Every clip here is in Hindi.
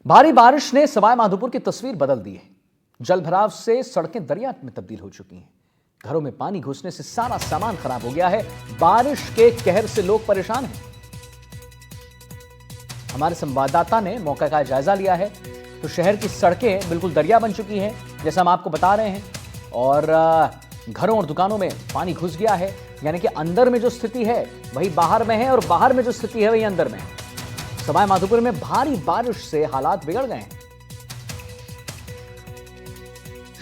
भारी बारिश ने सवाई माधोपुर की तस्वीर बदल दी है। जलभराव से सड़कें दरिया में तब्दील हो चुकी हैं। घरों में पानी घुसने से सारा सामान खराब हो गया है। बारिश के कहर से लोग परेशान हैं। हमारे संवाददाता ने मौके का जायजा लिया है तो शहर की सड़कें बिल्कुल दरिया बन चुकी हैं, जैसा हम आपको बता रहे हैं। और घरों और दुकानों में पानी घुस गया है, यानी कि अंदर में जो स्थिति है वही बाहर में है और बाहर में जो स्थिति है वही अंदर में है। सवाई माधोपुर में भारी बारिश से हालात बिगड़ गए हैं।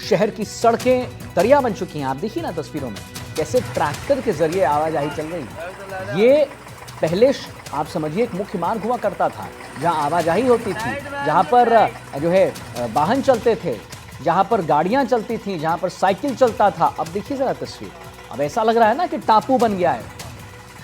शहर की सड़कें दरिया बन चुकी हैं। आप देखिए ना तस्वीरों में कैसे ट्रैक्टर के जरिए आवाजाही चल रही है। ये पहले आप समझिए एक मुख्य मार्ग हुआ करता था, जहां आवाजाही होती थी, जहां पर जो है वाहन चलते थे, जहां पर गाड़ियां चलती थी, जहां पर साइकिल चलता था। अब देखिए जरा तस्वीर, अब ऐसा लग रहा है ना कि टापू बन गया है।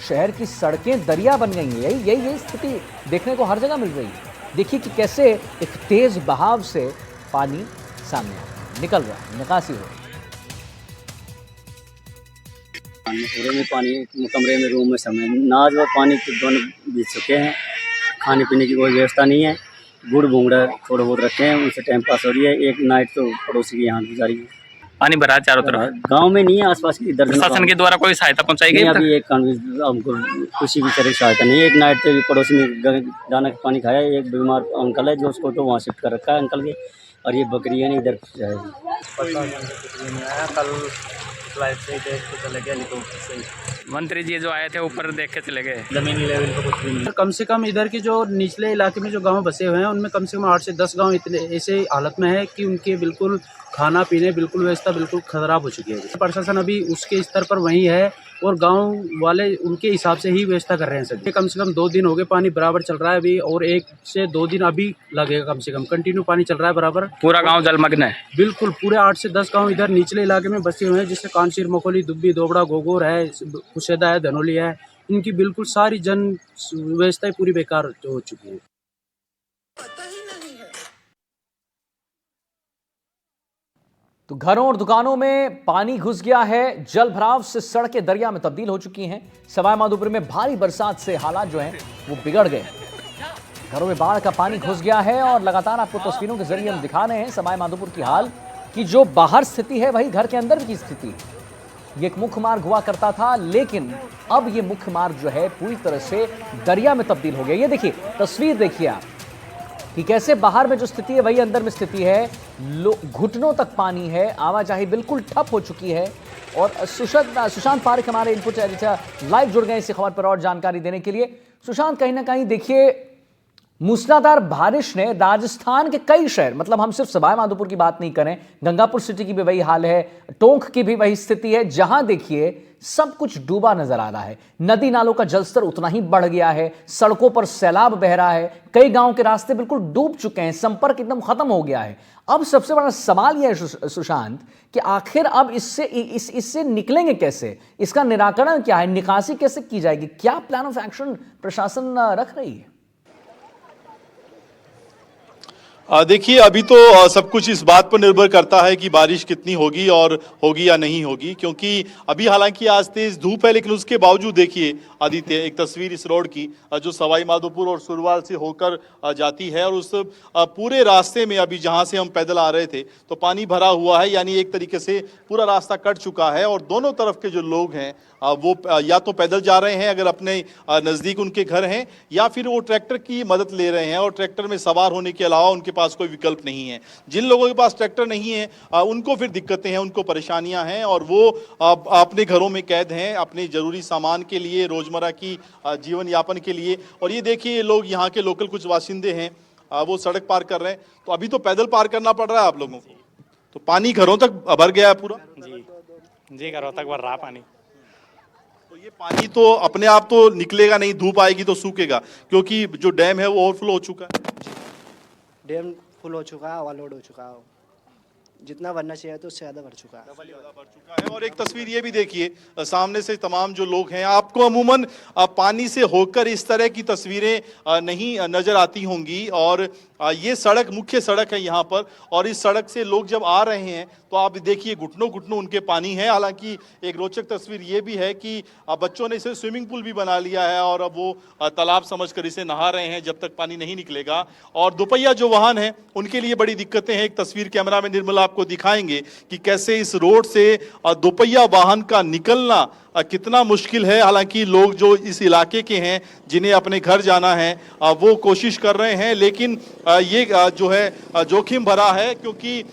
शहर की सड़कें दरिया बन गई हैं। यही स्थिति देखने को हर जगह मिल रही है। देखिए कि कैसे एक तेज बहाव से पानी सामने निकल रहा है, निकासी हो रही है। पूरे में पानी, कमरे में, रूम में, समय नाज व पानी के दोनों बीत चुके हैं। खाने पीने की कोई व्यवस्था नहीं है। गुड़ भूंगड़ा थोड़े बहुत रखे हैं, उनसे टाइम पास हो रही है। एक नाइट तो पड़ोसी के यहाँ गुजारी है। पानी भरा है चारों तरफ। गांव में नहीं है, आसपास की दर्जनों प्रशासन के द्वारा कोई सहायता पहुंचाई गई? अभी एक हमको किसी भी तरह की सहायता नहीं है। एक नाइट पे पड़ोसी ने दाना का पानी खाया। एक बीमार अंकल है जो उसको तो वहाँ शिफ्ट कर रखा है अंकल के, और ये बकरियाँ नहीं इधर कल फ्लाइट से देख के चले गए, हेलीकॉप्टर से। मंत्री जी जो आए थे ऊपर देख के चले गए। जमीनी लेवल पे कुछ भी नहीं। कम से कम इधर के जो निचले इलाके में जो गांव बसे हुए हैं उनमें कम से कम 8 से 10 गांव इतने ऐसे हालत में है कि उनके बिल्कुल खाना पीने बिल्कुल व्यवस्था बिल्कुल खराब हो चुकी है। प्रशासन अभी उसके स्तर पर वही है और गांव वाले उनके हिसाब से ही व्यवस्था कर रहे हैं सभी। कम से कम 2 दिन हो गए पानी बराबर चल रहा है अभी, और 1 से 2 दिन अभी लगेगा। कम से कम कंटिन्यू पानी चल रहा है बराबर। पूरा गांव जलमग्न है। बिल्कुल पूरे 8 से 10 गांव इधर निचले इलाके में बसे हुए हैं, जिससे कानसीर, मकोली, दुब्बी, दोबड़ा, गोगोर है, कुशेदा है, धनोली है। इनकी बिल्कुल सारी जन व्यवस्थाएं पूरी बेकार हो चुकी है। तो घरों और दुकानों में पानी घुस गया है। जल भराव से सड़कें दरिया में तब्दील हो चुकी हैं। सवाई माधोपुर में भारी बरसात से हालात जो हैं वो बिगड़ गए। घरों में बाढ़ का पानी घुस गया है और लगातार आपको तस्वीरों के जरिए हम दिखा रहे हैं सवाई माधोपुर की हाल की जो बाहर स्थिति है वही घर के अंदर की स्थिति है। ये एक मुख्य मार्ग हुआ करता था, लेकिन अब ये मुख्य मार्ग जो है पूरी तरह से दरिया में तब्दील हो गया। ये देखिए तस्वीर, देखिए आप कि कैसे बाहर में जो स्थिति है वही अंदर में स्थिति है। घुटनों तक पानी है, आवाजाही बिल्कुल ठप हो चुकी है। और सुशांत पारिक हमारे इनपुट एडिटर लाइव जुड़ गए इसी खबर पर और जानकारी देने के लिए। सुशांत, कहीं ना कहीं देखिए मूसलाधार बारिश ने राजस्थान के कई शहर, मतलब हम सिर्फ सवाई माधोपुर की बात नहीं करें, गंगापुर सिटी की भी वही हाल है, टोंक की भी वही स्थिति है, जहां देखिए सब कुछ डूबा नजर आ रहा है। नदी नालों का जलस्तर उतना ही बढ़ गया है, सड़कों पर सैलाब बह रहा है, कई गांवों के रास्ते बिल्कुल डूब चुके हैं, संपर्क एकदम खत्म हो गया है। अब सबसे बड़ा सवाल यह है सुशांत कि आखिर अब इससे निकलेंगे कैसे? इसका निराकरण क्या है? निकासी कैसे की जाएगी? क्या प्लान ऑफ एक्शन प्रशासन रख रही है? देखिए, अभी तो सब कुछ इस बात पर निर्भर करता है कि बारिश कितनी होगी और होगी या नहीं होगी, क्योंकि अभी हालांकि आज तेज धूप है, लेकिन उसके बावजूद देखिए आदित्य, एक तस्वीर इस रोड की जो सवाई माधोपुर और सुरवाल से होकर जाती है, और उस पूरे रास्ते में अभी जहां से हम पैदल आ रहे थे तो पानी भरा हुआ है, यानी एक तरीके से पूरा रास्ता कट चुका है। और दोनों तरफ के जो लोग हैं वो या तो पैदल जा रहे हैं अगर अपने नज़दीक उनके घर हैं, या फिर वो ट्रैक्टर की मदद ले रहे हैं, और ट्रैक्टर में सवार होने के अलावा उनके पास कोई विकल्प नहीं है। जिन लोगों के पास ट्रैक्टर नहीं है उनको फिर दिक्कतें हैं, उनको परेशानियां हैं, और वो अपने घरों में कैद हैं अपने जरूरी सामान के लिए, रोजमर्रा की जीवन यापन के लिए। और ये देखिए लोग, यहाँ के लोकल कुछ वासिंदे हैं, वो सड़क पार कर रहे हैं, तो अभी तो पैदल पार करना पड़ रहा है आप लोगों को। तो पानी घरों तक भर गया है पूरा? जी घरों तक भर रहा पानी। तो ये पानी तो अपने आप तो निकलेगा नहीं, धूप आएगी तो सूखेगा, क्योंकि जो डैम है वो ओवरफ्लो हो चुका है। डैम फुल हो चुका है, ओवरलोड हो चुका है। जितना भरना चाहिए तो उससे ज़्यादा भर चुका है। बढ़ चुका है। और एक तस्वीर ये भी देखिए, सामने से तमाम जो लोग हैं, आपको अमूमन पानी से होकर इस तरह की तस्वीरें नहीं नजर आती होंगी। और ये सड़क मुख्य सड़क है यहाँ पर, और इस सड़क से लोग जब आ रहे हैं तो आप देखिए घुटनों घुटनों उनके पानी है। हालांकि एक रोचक तस्वीर ये भी है कि बच्चों ने इसे स्विमिंग पूल भी बना लिया है और अब वो तालाब समझकर इसे नहा रहे हैं जब तक पानी नहीं निकलेगा। और दोपहिया जो वाहन है उनके लिए बड़ी दिक्कतें हैं। एक तस्वीर कैमरा में निर्मल आपको दिखाएंगे कि कैसे इस रोड से दोपहिया वाहन का निकलना कितना मुश्किल है। हालांकि लोग जो इस इलाके के हैं जिन्हें अपने घर जाना है वो कोशिश कर रहे हैं, लेकिन ये जो है जोखिम भरा है, क्योंकि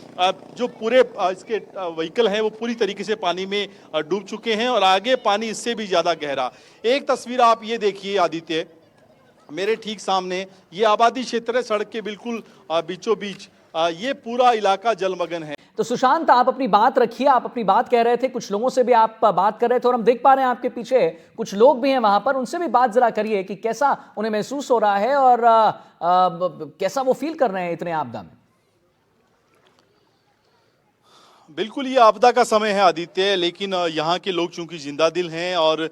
जो पूरे इसके व्हीकल हैं वो पूरी तरीके से पानी में डूब चुके हैं और आगे पानी इससे भी ज्यादा गहरा। एक तस्वीर आप ये देखिए आदित्य, मेरे ठीक सामने ये आबादी क्षेत्र है, सड़क के बिल्कुल बीचों बीच ये पूरा इलाका जलमग्न है। तो सुशांत, आप अपनी बात रखिए, आप अपनी बात कह रहे थे, कुछ लोगों से भी आप बात कर रहे थे और हम देख पा रहे हैं आपके पीछे कुछ लोग भी हैं वहां पर, उनसे भी बात जरा करिए कि कैसा उन्हें महसूस हो रहा है और कैसा वो फील कर रहे हैं इतने आपदा में। बिल्कुल ये आपदा का समय है आदित्य, लेकिन यहाँ के लोग चूंकि जिंदा दिल हैं और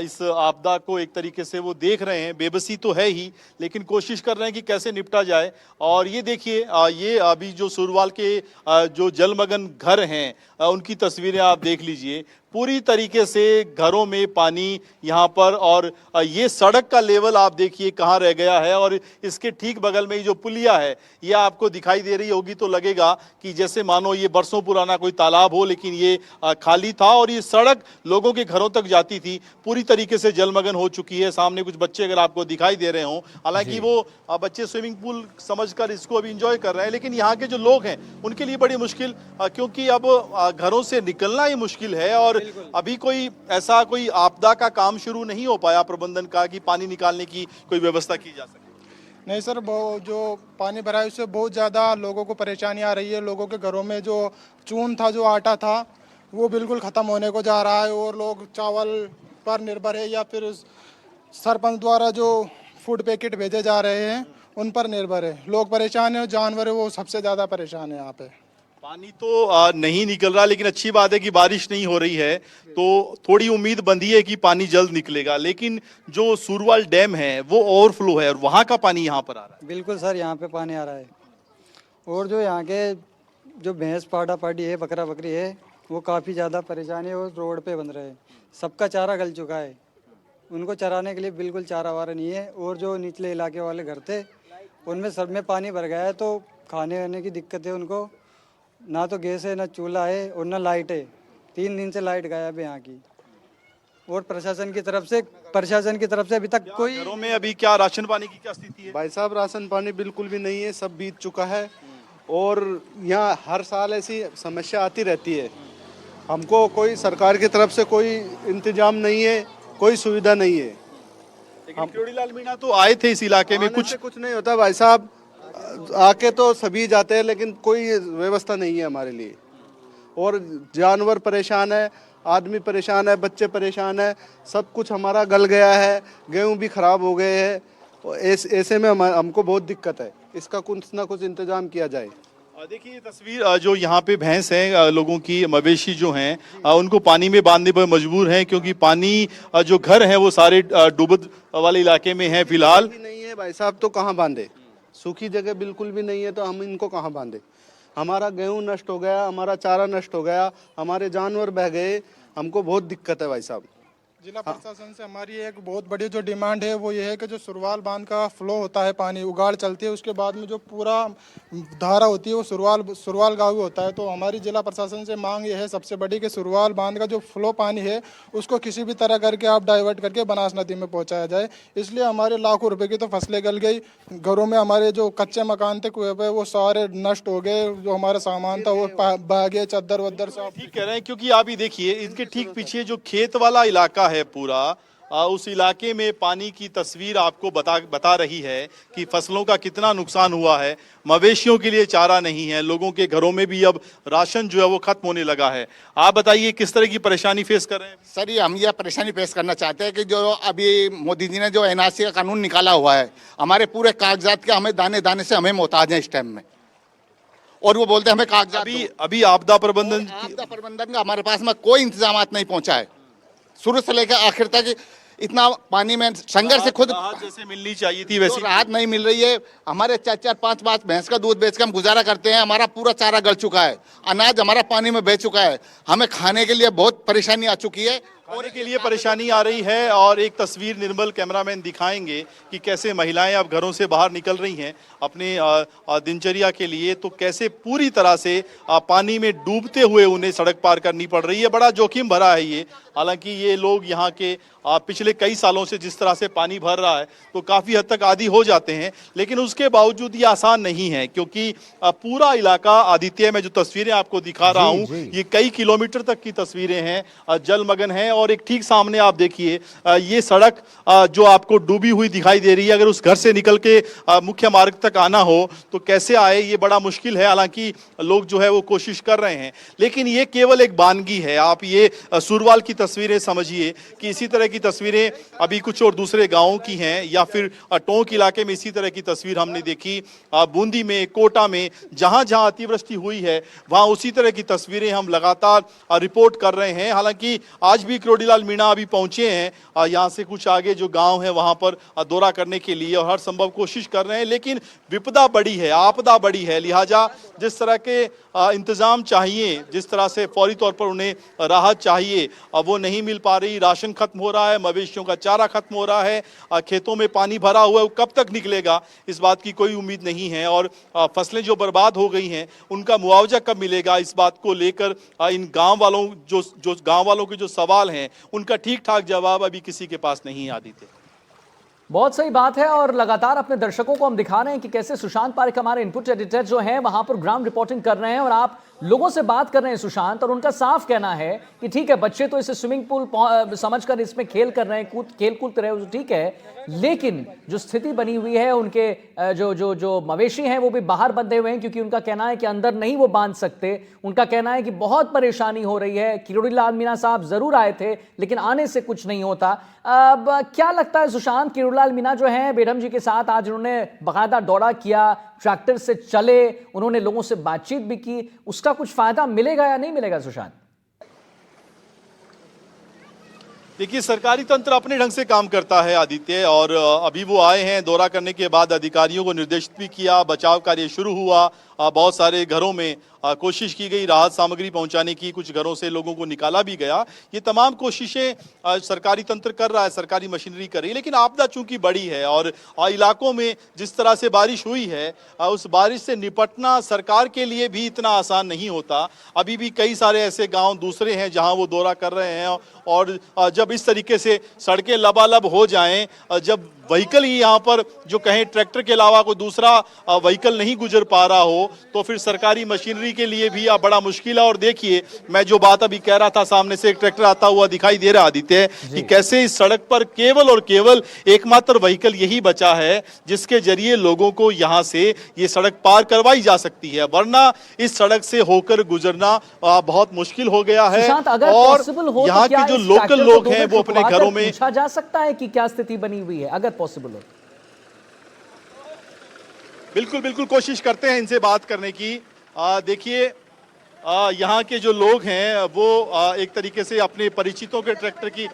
इस आपदा को एक तरीके से वो देख रहे हैं। बेबसी तो है ही, लेकिन कोशिश कर रहे हैं कि कैसे निपटा जाए। और ये देखिए ये अभी जो सुरवाल के जो जलमग्न घर हैं उनकी तस्वीरें आप देख लीजिए। पूरी तरीके से घरों में पानी यहाँ पर, और ये सड़क का लेवल आप देखिए कहाँ रह गया है। और इसके ठीक बगल में ही जो पुलिया है ये आपको दिखाई दे रही होगी तो लगेगा कि जैसे मानो ये बरसों पुराना कोई तालाब हो, लेकिन ये खाली था और ये सड़क लोगों के घरों तक जाती थी, पूरी तरीके से जलमग्न हो चुकी है। सामने कुछ बच्चे अगर आपको दिखाई दे रहे हों, हालांकि वो बच्चे स्विमिंग पूल समझकर इसको अभी इंजॉय कर रहे हैं, लेकिन यहाँ के जो लोग हैं उनके लिए बड़ी मुश्किल, क्योंकि अब घरों से निकलना ही मुश्किल है। और अभी कोई ऐसा कोई आपदा का काम शुरू नहीं हो पाया प्रबंधन का कि पानी निकालने की कोई व्यवस्था की जा सके। नहीं सर, वो जो पानी भरा है उससे बहुत ज़्यादा लोगों को परेशानी आ रही है। लोगों के घरों में जो चून था, जो आटा था, वो बिल्कुल ख़त्म होने को जा रहा है और लोग चावल पर निर्भर है या फिर सरपंच द्वारा जो फूड पैकेट भेजे जा रहे हैं उन पर निर्भर है। लोग परेशान हैं और जानवर है वो सबसे ज़्यादा परेशान है यहाँ पे। पानी तो नहीं निकल रहा, लेकिन अच्छी बात है कि बारिश नहीं हो रही है तो थोड़ी उम्मीद बंधी है कि पानी जल्द निकलेगा। लेकिन जो सुरवाल डैम है वो ओवरफ्लो है और वहाँ का पानी यहाँ पर आ रहा है। बिल्कुल सर, यहाँ पे पानी आ रहा है। और जो यहाँ के जो भैंस पाटा पाटी है, बकरा बकरी है, वो काफ़ी ज़्यादा परेशानी है और रोड पे बन रहे हैं। सबका चारा गल चुका है, उनको चराने के लिए बिल्कुल चारा वारा नहीं है। और जो निचले इलाके वाले घर थे उनमें सब में पानी भर गया है, तो खाने वाने की दिक्कत है उनको। ना तो गैस है, ना चूल्हा है और ना लाइट है। 3 दिन से लाइट गायब है यहाँ की। और प्रशासन की तरफ से अभी तक कोई घरों में अभी क्या राशन पानी की क्या स्थिति है? भाई साहब, राशन पानी बिल्कुल भी नहीं है, सब बीत चुका है। और यहाँ हर साल ऐसी समस्या आती रहती है। हमको कोई सरकार की तरफ से कोई इंतजाम नहीं है, कोई सुविधा नहीं है। लेकिन किरोड़ीलाल मीणा तो आए थे इस इलाके में, कुछ नहीं होता भाई साहब, आके तो सभी जाते हैं लेकिन कोई व्यवस्था नहीं है हमारे लिए। और जानवर परेशान है, आदमी परेशान है, बच्चे परेशान है, सब कुछ हमारा गल गया है, गेहूं भी खराब हो गए हैं। ऐसे में हमको बहुत दिक्कत है, इसका कुछ ना कुछ इंतजाम किया जाए। देखिए ये तस्वीर जो यहाँ पे भैंस हैं, लोगों की मवेशी जो हैं उनको पानी में बांधने पर मजबूर हैं, क्योंकि पानी जो घर हैं वो सारे डूबत वाले इलाके में हैं फिलहाल। नहीं है भाई साहब, तो कहाँ बांधे? सूखी जगह बिल्कुल भी नहीं है तो हम इनको कहाँ बांधे? हमारा गेहूं नष्ट हो गया, हमारा चारा नष्ट हो गया, हमारे जानवर बह गए, हमको बहुत दिक्कत है भाई साहब। जिला प्रशासन से हमारी एक बहुत बड़ी जो डिमांड है वो ये है कि जो सुरवाल बांध का फ्लो होता है, पानी उगाड़ चलती है, उसके बाद में जो पूरा धारा होती है वो सुरवाल गाँव में होता है। तो हमारी जिला प्रशासन से मांग ये है सबसे बड़ी कि सुरवाल बांध का जो फ्लो पानी है उसको किसी भी तरह करके आप डाइवर्ट करके बनास नदी में पहुँचाया जाए। इसलिए हमारे लाखों रुपये की तो फसलें गल गई, घरों में हमारे जो कच्चे मकान थे कुएं पे वो सारे नष्ट हो गए, जो हमारा सामान था वो बह गए, चद्दर वद्दर सब। ठीक कह रहे हैं, क्योंकि आप ही देखिए इनके ठीक पीछे जो खेत वाला इलाका है पूरा, उस इलाके में पानी की तस्वीर आपको बता रही है कि फसलों का कितना नुकसान हुआ है। मवेशियों के लिए चारा नहीं है, लोगों के घरों में भी अब राशन जो है वो खत्म होने लगा है। आप बताइए किस तरह की परेशानी फेस कर रहे हैं? सर, ये हम यह परेशानी फेस करना चाहते हैं कि जो अभी मोदी जी ने जो एनआरसी का कानून निकाला हुआ है, हमारे पूरे कागजात के हमें दाने दाने से हमें मोहताज हैं इस टाइम में। और वो बोलते हैं हमें कागजात अभी दो। अभी आपदा प्रबंधन आपदा प्रबंधन का हमारे पास में कोई इंतजाम नहीं पहुंचा है, शुरू से लेकर आखिर तक इतना पानी में संघर्ष से खुद राहत जैसे मिलनी चाहिए थी जो वैसी राहत नहीं मिल रही है। हमारे 4-5 भैंस का दूध बेच के हम गुजारा करते हैं, हमारा पूरा चारा गल चुका है, अनाज हमारा पानी में बह चुका है, हमें खाने के लिए बहुत परेशानी आ चुकी है। और के लिए परेशानी आ रही है। और एक तस्वीर निर्मल कैमरामैन दिखाएंगे कि कैसे महिलाएं अब घरों से बाहर निकल रही हैं अपने दिनचर्या के लिए, तो कैसे पूरी तरह से पानी में डूबते हुए उन्हें सड़क पार करनी पड़ रही है। बड़ा जोखिम भरा है ये। हालांकि ये लोग यहाँ के पिछले कई सालों से जिस तरह से पानी भर रहा है तो काफ़ी हद तक आदी हो जाते हैं, लेकिन उसके बावजूद ये आसान नहीं है, क्योंकि पूरा इलाका आदित्य, मैं जो तस्वीरें आपको दिखा रहा हूँ ये कई किलोमीटर तक की तस्वीरें हैं, जलमग्न हैं। और एक ठीक सामने आप देखिए ये सड़क जो आपको डूबी हुई दिखाई दे रही है, अगर उस घर से निकल के मुख्य मार्ग तक आना हो तो कैसे आए, ये बड़ा मुश्किल है। हालांकि लोग जो है वो कोशिश कर रहे हैं, लेकिन ये केवल एक बानगी है। आप ये सुरवाल की तस्वीरें समझिए कि इसी तरह की तस्वीरें अभी कुछ और दूसरे गांवों की हैं, या फिर टोंक इलाके में इसी तरह की तस्वीर हमने देखी, बूंदी में, कोटा में, जहां जहां अतिवृष्टि हुई है वहां उसी तरह की तस्वीरें हम लगातार रिपोर्ट कर रहे हैं। हालांकि आज भी किरोड़ीलाल मीणा अभी पहुंचे हैं यहाँ से कुछ आगे जो गांव है वहां पर दौरा करने के लिए, और हर संभव कोशिश कर रहे हैं, लेकिन विपदा बड़ी है, आपदा बड़ी है, लिहाजा जिस तरह के इंतजाम चाहिए, जिस तरह से फौरी तौर पर उन्हें राहत चाहिए, वो नहीं मिल पा रही। राशन खत्म हो रहा है, मवेशियों का चारा खत्म हो रहा है, खेतों में पानी भरा हुआ है, वो कब तक निकलेगा इस बात की कोई उम्मीद नहीं है। और फसलें जो बर्बाद हो गई हैं उनका मुआवजा कब मिलेगा, इस बात को लेकर इन गांव वालों जो गांव वालों के जो सवाल हैं उनका ठीक ठाक जवाब अभी किसी के पास नहीं है। आदित्य, बहुत सही बात है, और लगातार अपने दर्शकों को हम दिखा रहे हैं कि कैसे सुशांत पारेख हमारे इनपुट एडिटर जो हैं वहां पर ग्राउंड रिपोर्टिंग कर रहे हैं, और आप लोगों से बात कर रहे हैं सुशांत, और उनका साफ कहना है कि ठीक है, बच्चे तो इसे स्विमिंग पूल समझकर इसमें खेल कर रहे हैं, खेल कूद रहे हैं, ठीक है, लेकिन जो स्थिति बनी हुई है, उनके जो मवेशी हैं वो भी बाहर बंधे हुए हैं, क्योंकि उनका कहना है कि अंदर नहीं वो बांध सकते। उनका कहना है कि बहुत परेशानी हो रही है। किरोड़ीलाल मीणा साहब जरूर आए थे, लेकिन आने से कुछ नहीं होता। अब क्या लगता है सुशांत, किरोड़ीलाल मीणा जो है बेढम जी के साथ आज उन्होंने बाकायदा दौरा किया, ट्रैक्टर से चले, उन्होंने लोगों से बातचीत भी की, उसका कुछ फायदा मिलेगा या नहीं मिलेगा सुशांत? देखिए, सरकारी तंत्र अपने ढंग से काम करता है आदित्य, और अभी वो आए हैं, दौरा करने के बाद अधिकारियों को निर्देशित भी किया, बचाव कार्य शुरू हुआ, बहुत सारे घरों में कोशिश की गई राहत सामग्री पहुंचाने की, कुछ घरों से लोगों को निकाला भी गया। ये तमाम कोशिशें सरकारी तंत्र कर रहा है, सरकारी मशीनरी कर रही है, लेकिन आपदा चूंकि बड़ी है और इलाकों में जिस तरह से बारिश हुई है, उस बारिश से निपटना सरकार के लिए भी इतना आसान नहीं होता। अभी भी कई सारे ऐसे गांव दूसरे हैं जहां वो दौरा कर रहे हैं, और जब इस तरीके से सड़कें लबालब हो जाएं, जब व्हीकल ही यहाँ पर जो कहें ट्रैक्टर के अलावा कोई दूसरा व्हीकल नहीं गुजर पा रहा हो, तो फिर सरकारी मशीनरी के लिए भी बड़ा मुश्किल है। और देखिए, मैं जो बात अभी कह रहा था, सामने से एक ट्रैक्टर आता हुआ दिखाई दे रहा आदित्य, कि कैसे इस सड़क पर केवल और केवल एकमात्र व्हीकल यही बचा है जिसके जरिए लोगों को यहाँ से ये सड़क पार करवाई जा सकती है, वरना इस सड़क से होकर गुजरना बहुत मुश्किल हो गया है। और यहाँ के जो लोकल लोग हैं वो अपने घरों में, पूछा जा सकता है कि क्या स्थिति बनी हुई है, अगर पॉसिबल हो। बिल्कुल बिल्कुल कोशिश करते हैं इनसे बात करने की। देखिए, यहाँ के जो लोग हैं वो एक तरीके से अपने परिचितों के ट्रैक्टर की,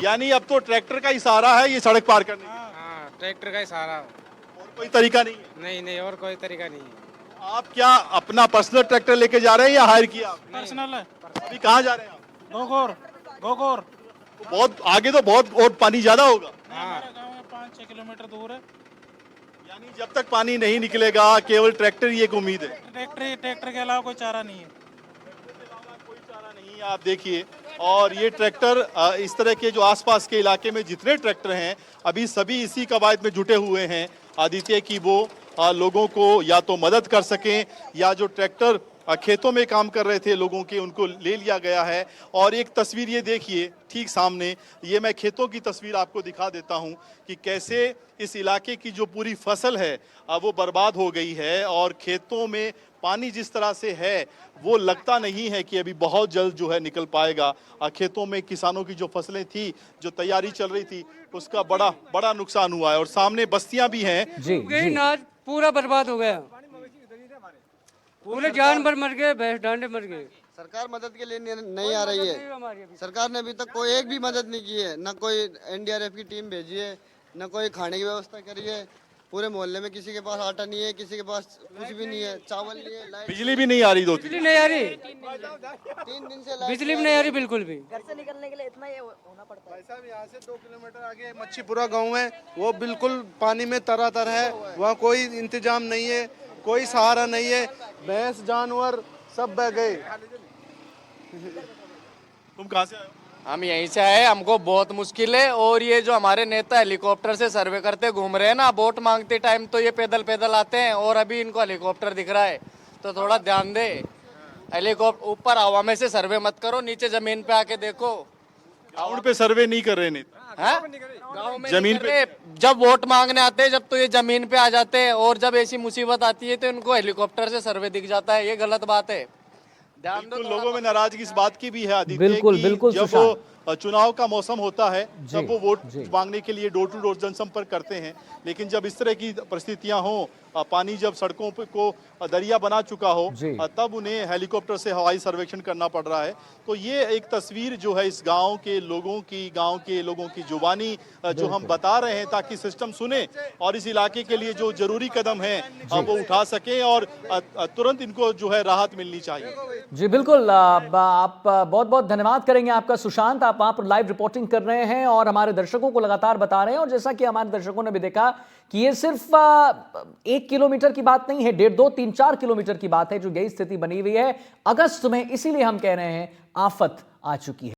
यानी अब तो ट्रैक्टर का ही सहारा है ये सड़क पार करने की। हाँ, ट्रैक्टर का ही सहारा, और कोई तरीका नहीं है? नहीं, और कोई तरीका नहीं है। आप क्या अपना पर्सनल ट्रैक्टर लेके जा रहे हैं या हायर किया? पर्सनल है। अभी कहाँ जा रहे हैं आप? गोगोर। बहुत आगे तो बहुत और पानी ज्यादा होगा। हाँ, 5-6 किलोमीटर दूर है। यानी जब तक पानी नहीं निकलेगा केवल ट्रैक्टर ही एक उम्मीद है। ट्रैक्टर के अलावा कोई चारा नहीं है। कोई चारा नहीं है। आप देखिए, और ये ट्रैक्टर इस तरह के जो आसपास के इलाके में जितने ट्रैक्टर हैं अभी सभी इसी कवायद में जुटे हुए हैं आदित्य, की वो लोगों को या तो मदद कर सकें, या जो ट्रैक्टर खेतों में काम कर रहे थे लोगों के, उनको ले लिया गया है। और एक तस्वीर ये देखिए ठीक सामने, ये मैं खेतों की तस्वीर आपको दिखा देता हूं कि कैसे इस इलाके की जो पूरी फसल है वो बर्बाद हो गई है, और खेतों में पानी जिस तरह से है वो लगता नहीं है कि अभी बहुत जल्द जो है निकल पाएगा। खेतों में किसानों की जो फसलें थी, जो तैयारी चल रही थी, उसका बड़ा नुकसान हुआ है। और सामने बस्तियां भी हैं। जी, पूरा बर्बाद हो गया। पूरे जानवर मर गए, भैंस डांडे मर गए। सरकार मदद के लिए नहीं आ रही है। सरकार ने अभी तक कोई एक भी मदद नहीं की है, ना कोई एनडीआरएफ की टीम भेजी है, ना कोई खाने की व्यवस्था करी है। पूरे मोहल्ले में किसी के पास आटा नहीं है, किसी के पास कुछ भी नहीं है, चावल नहीं है, लाइट बिजली भी नहीं आ रही, 2-3 नहीं आ रही, 3 दिन से बिजली भी नहीं आ रही बिल्कुल भी। घर से निकलने के लिए इतना ही होना पड़ता है। साहब यहाँ से 2 किलोमीटर आगे मच्छीपुरा गांव है, वो बिल्कुल पानी में तरातर है। वहाँ कोई इंतजाम नहीं है, कोई सहारा नहीं है, भैंस जानवर सब बह गए। तुम कहाँ से आए हो? हम यहीं से आए, हमको बहुत मुश्किल है। और ये जो हमारे नेता हेलीकॉप्टर से सर्वे करते घूम रहे हैं ना, वोट मांगते टाइम तो ये पैदल पैदल आते हैं, और अभी इनको हेलीकॉप्टर दिख रहा है, तो थोड़ा ध्यान दे। हेलीकॉप्टर ऊपर हवा में से सर्वे मत करो, नीचे जमीन पे आके देखो। ग्राउंड पे सर्वे नहीं कर रहे नेता, हैं? गाँव में जमीन नहीं कर रहे। जब वोट मांगने आते हैं, जब तो ये जमीन पे आ जाते हैं, और जब ऐसी मुसीबत आती है तो इनको हेलीकॉप्टर से सर्वे दिख जाता है। ये गलत बात है, ध्यान दो। लोगों में नाराजगी इस बात की भी है आदित्य, बिल्कुल, कि बिल्कुल, जब सुशांत। वो चुनाव का मौसम होता है तब वो वोट जी। मांगने के लिए डोर टू डोर जनसंपर्क करते हैं, लेकिन जब इस तरह की परिस्थितियां हो, पानी जब सड़कों पे को दरिया बना चुका हो, जी। तब उन्हें हेलीकॉप्टर से हवाई सर्वेक्षण करना पड़ रहा है। तो ये एक तस्वीर जो है इस गांव के लोगों की जुबानी जो हम बता रहे हैं, ताकि सिस्टम सुने और इस इलाके के लिए जो जरूरी कदम है वो उठा सके, और तुरंत इनको जो है राहत मिलनी चाहिए। जी बिल्कुल, आप बहुत बहुत धन्यवाद करेंगे आपका सुशांत। आप वहां पर लाइव रिपोर्टिंग कर रहे हैं और हमारे दर्शकों को लगातार बता रहे हैं, और जैसा कि हमारे दर्शकों ने भी देखा कि ये सिर्फ 1 किलोमीटर की बात नहीं है, 1.5, 2, 3, 4 किलोमीटर की बात है जो यही स्थिति बनी हुई है अगस्त में। इसीलिए हम कह रहे हैं आफत आ चुकी है।